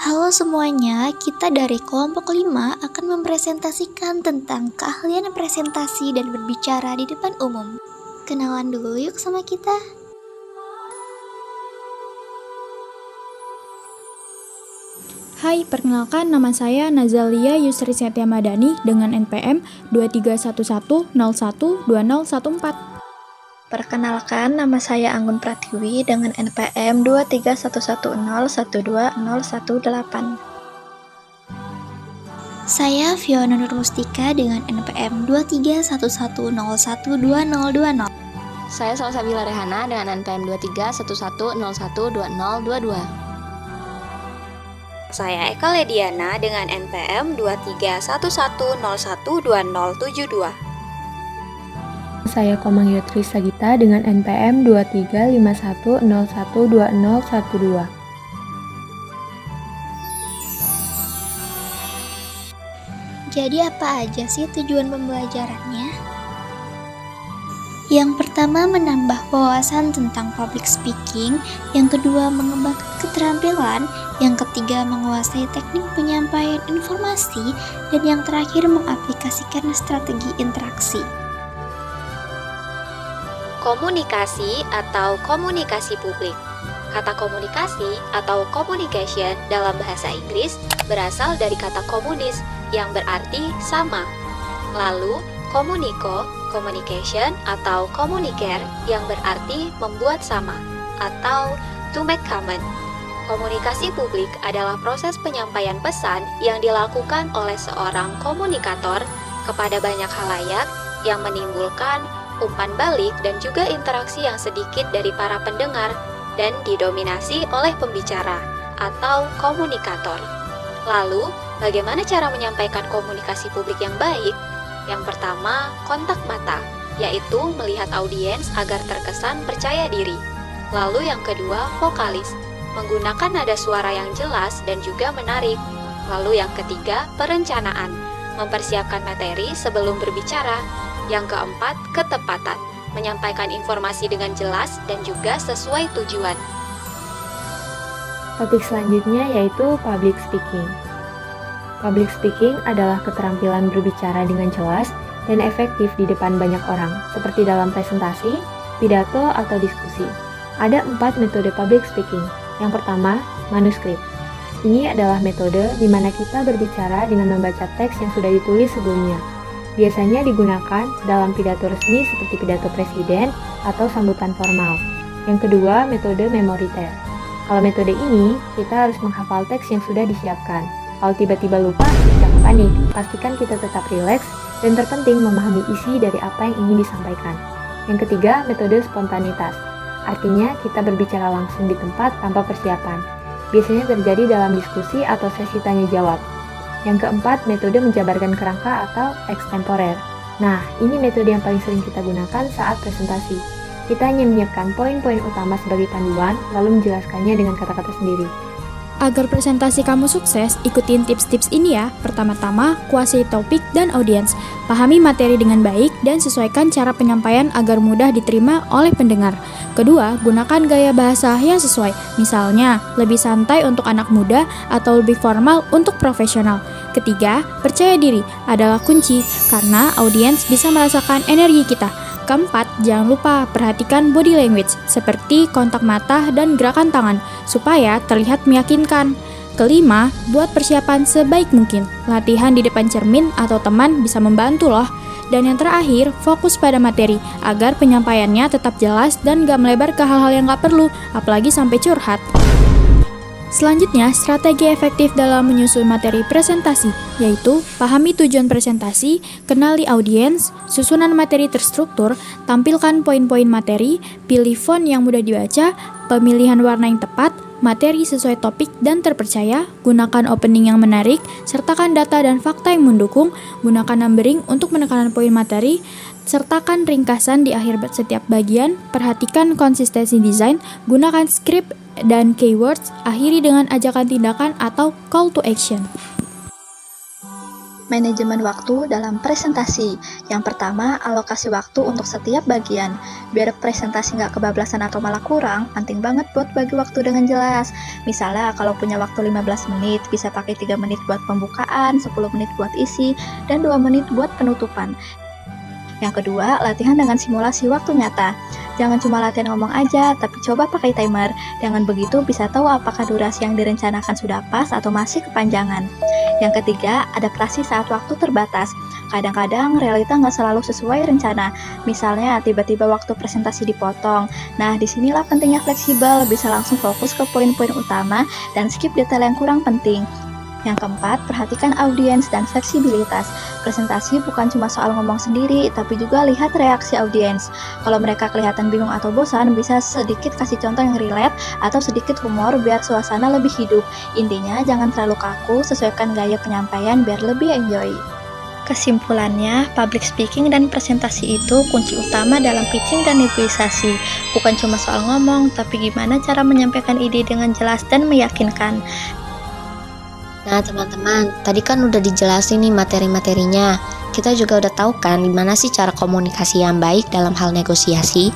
Halo semuanya, kita dari kelompok 5 akan mempresentasikan tentang keahlian presentasi dan berbicara di depan umum. Kenalan dulu yuk sama kita. Hai, perkenalkan nama saya Nazalia Yusri Setia Madani dengan NPM 2311012014. Perkenalkan, nama saya Anggun Pratiwi dengan NPM 2311012018. Saya Fiona Nur Mustika dengan NPM 2311012020. Saya Salsabila Rehana dengan NPM 2311012022. Saya Eka Lediana dengan NPM 2311012072. Saya Komang Yotri Sagita dengan NPM 2351012012. Jadi apa aja sih tujuan pembelajarannya? Yang pertama menambah wawasan tentang public speaking, yang kedua mengembangkan keterampilan, yang ketiga menguasai teknik penyampaian informasi, dan yang terakhir mengaplikasikan strategi interaksi. Komunikasi atau komunikasi publik. Kata komunikasi atau communication dalam bahasa Inggris berasal dari kata komunis yang berarti sama. Lalu, communication atau communicare yang berarti membuat sama atau to make common. Komunikasi publik adalah proses penyampaian pesan yang dilakukan oleh seorang komunikator kepada banyak khalayak yang menimbulkan umpan balik dan juga interaksi yang sedikit dari para pendengar dan didominasi oleh pembicara atau komunikator. Lalu, bagaimana cara menyampaikan komunikasi publik yang baik? Yang pertama, kontak mata, yaitu melihat audiens agar terkesan percaya diri. Lalu yang kedua, vokalis, menggunakan nada suara yang jelas dan juga menarik. Lalu yang ketiga, perencanaan, mempersiapkan materi sebelum berbicara. Yang keempat, ketepatan, menyampaikan informasi dengan jelas dan juga sesuai tujuan. Topik selanjutnya yaitu public speaking. Public speaking adalah keterampilan berbicara dengan jelas dan efektif di depan banyak orang, seperti dalam presentasi, pidato, atau diskusi. Ada 4 metode public speaking. Yang pertama, manuskrip. Ini adalah metode di mana kita berbicara dengan membaca teks yang sudah ditulis sebelumnya. Biasanya digunakan dalam pidato resmi seperti pidato presiden atau sambutan formal. Yang kedua, metode memoriter. Kalau metode ini, kita harus menghafal teks yang sudah disiapkan. Kalau tiba-tiba lupa, jangan panik. Pastikan kita tetap rileks dan terpenting memahami isi dari apa yang ingin disampaikan. Yang ketiga, metode spontanitas. Artinya, kita berbicara langsung di tempat tanpa persiapan. Biasanya terjadi dalam diskusi atau sesi tanya-jawab. Yang keempat, metode menjabarkan kerangka atau extemporer. Nah, ini metode yang paling sering kita gunakan saat presentasi. Kita hanya menyiapkan poin-poin utama sebagai panduan, lalu menjelaskannya dengan kata-kata sendiri. Agar presentasi kamu sukses, ikutin tips-tips ini ya. Pertama-tama, kuasai topik dan audiens. Pahami materi dengan baik dan sesuaikan cara penyampaian agar mudah diterima oleh pendengar. Kedua, gunakan gaya bahasa yang sesuai. Misalnya, lebih santai untuk anak muda atau lebih formal untuk profesional. Ketiga, percaya diri adalah kunci karena audiens bisa merasakan energi kita. Keempat, jangan lupa perhatikan body language seperti kontak mata dan gerakan tangan supaya terlihat meyakinkan. Kelima, buat persiapan sebaik mungkin. Latihan di depan cermin atau teman bisa membantu loh. Dan yang terakhir, fokus pada materi agar penyampaiannya tetap jelas dan gak melebar ke hal-hal yang gak perlu, apalagi sampai curhat. Selanjutnya, strategi efektif dalam menyusun materi presentasi, yaitu pahami tujuan presentasi, kenali audiens, susunan materi terstruktur, tampilkan poin-poin materi, pilih font yang mudah dibaca, pemilihan warna yang tepat, materi sesuai topik dan terpercaya, gunakan opening yang menarik, sertakan data dan fakta yang mendukung, gunakan numbering untuk menekan poin materi, sertakan ringkasan di akhir setiap bagian, perhatikan konsistensi desain, gunakan script dan keywords, akhiri dengan ajakan tindakan atau call to action. Manajemen waktu dalam presentasi. Yang pertama, alokasi waktu untuk setiap bagian. Biar presentasi nggak kebablasan atau malah kurang, penting banget buat bagi waktu dengan jelas. Misalnya, kalau punya waktu 15 menit, bisa pakai 3 menit buat pembukaan, 10 menit buat isi, dan 2 menit buat penutupan. Yang kedua, latihan dengan simulasi waktu nyata. Jangan cuma latihan ngomong aja, tapi coba pakai timer. Dengan begitu bisa tahu apakah durasi yang direncanakan sudah pas atau masih kepanjangan. Yang ketiga, adaptasi saat waktu terbatas. Kadang-kadang realita nggak selalu sesuai rencana. Misalnya tiba-tiba waktu presentasi dipotong. Nah, disinilah pentingnya fleksibel, bisa langsung fokus ke poin-poin utama dan skip detail yang kurang penting. Yang keempat, perhatikan audiens dan fleksibilitas. Presentasi bukan cuma soal ngomong sendiri, tapi juga lihat reaksi audiens. Kalau mereka kelihatan bingung atau bosan, bisa sedikit kasih contoh yang relate atau sedikit humor biar suasana lebih hidup. Intinya, jangan terlalu kaku, sesuaikan gaya penyampaian biar lebih enjoy. Kesimpulannya, public speaking dan presentasi itu kunci utama dalam pitching dan negosiasi. Bukan cuma soal ngomong, tapi gimana cara menyampaikan ide dengan jelas dan meyakinkan. Nah teman-teman, tadi kan udah dijelasin nih materi-materinya. Kita juga udah tahu kan gimana sih cara komunikasi yang baik dalam hal negosiasi.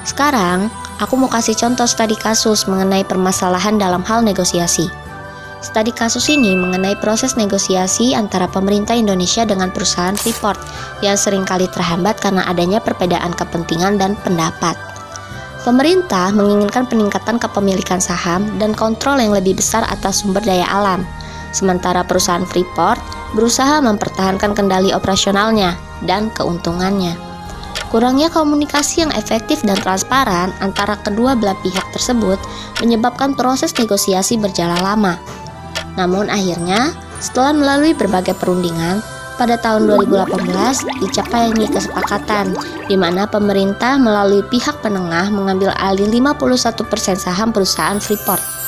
Sekarang, aku mau kasih contoh studi kasus mengenai permasalahan dalam hal negosiasi. Studi kasus ini mengenai proses negosiasi antara pemerintah Indonesia dengan perusahaan Freeport yang seringkali terhambat karena adanya perbedaan kepentingan dan pendapat. Pemerintah menginginkan peningkatan kepemilikan saham dan kontrol yang lebih besar atas sumber daya alam. Sementara perusahaan Freeport berusaha mempertahankan kendali operasionalnya dan keuntungannya. Kurangnya komunikasi yang efektif dan transparan antara kedua belah pihak tersebut menyebabkan proses negosiasi berjalan lama. Namun akhirnya, setelah melalui berbagai perundingan, pada tahun 2018 dicapai kesepakatan di mana pemerintah melalui pihak penengah mengambil alih 51% saham perusahaan Freeport.